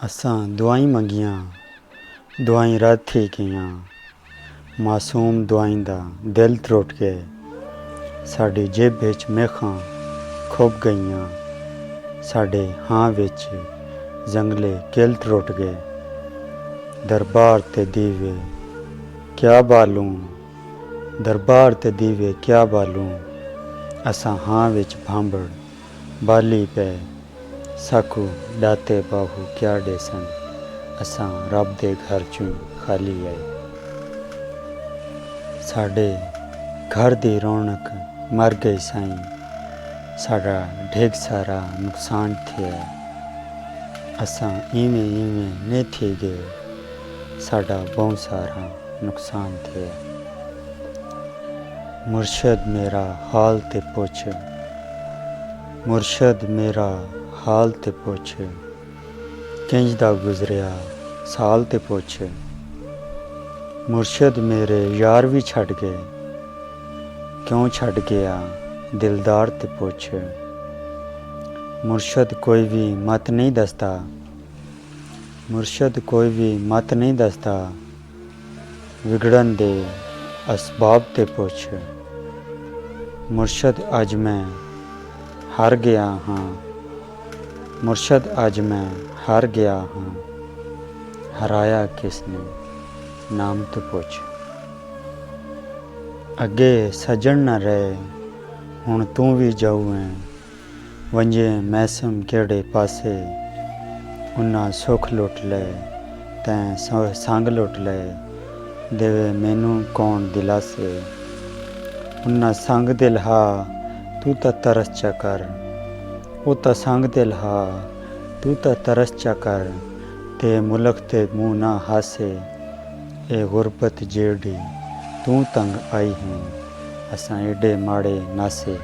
असां दुआई मंगियां, दुआई रद्द थी गईयां। मासूम दुआई दा दिल त्रुट गए, साडी जेब विच मेखां खुब गईयां। साडे हां विच जंगले किल त्रुट गए, दरबार ते दीवे क्या बालूं, दरबार ते दीवे क्या बालूं। असां हां विच भांबड़ बाली पे, साकू डाते बाहू क्या डेसन। असां रब दे घर चों खाली आए। साडे घर दी रौनक मर गई साईं, साडा ढेग सारा नुकसान थिया। असां इवें इवें नहीं थी गए, साडा बहुत सारा नुकसान थिया। मुर्शद मेरा हाल ते पुछ, मुर्शद मेरा हाल ते पुछ। किंज दा गुजरिया साल ते पुछ। मुर्शद मेरे यार भी छड़ गए, क्यों छड़ गया दिलदार ते पुछ। मुर्शद कोई भी मत नहीं दसदा, मुर्शद कोई भी मत नहीं दसदा। विगड़न दे असबाब ते पुछ। मुर्शद अज मैं हार गया हाँ, मुर्शद अज मैं हार गया हाँ। हराया किसने नाम तो पुछ। अगे सजन न रहे हुण तू भी जाऊ है, वंजे मैसम केड़े पासे। उन्ना सुख लुट ले तैं संग लुट ले, देवे मैनू कौन दिलासे। उन्ना संग दिल हा तू तां तरस चा कर, ओ तां संग दिल हा तू तां तरस चा कर। ते मुल्क ते मुँह ना हासे, ए गुरबत जेड़ी तू तंग आई है। असां एडे माड़े नासे।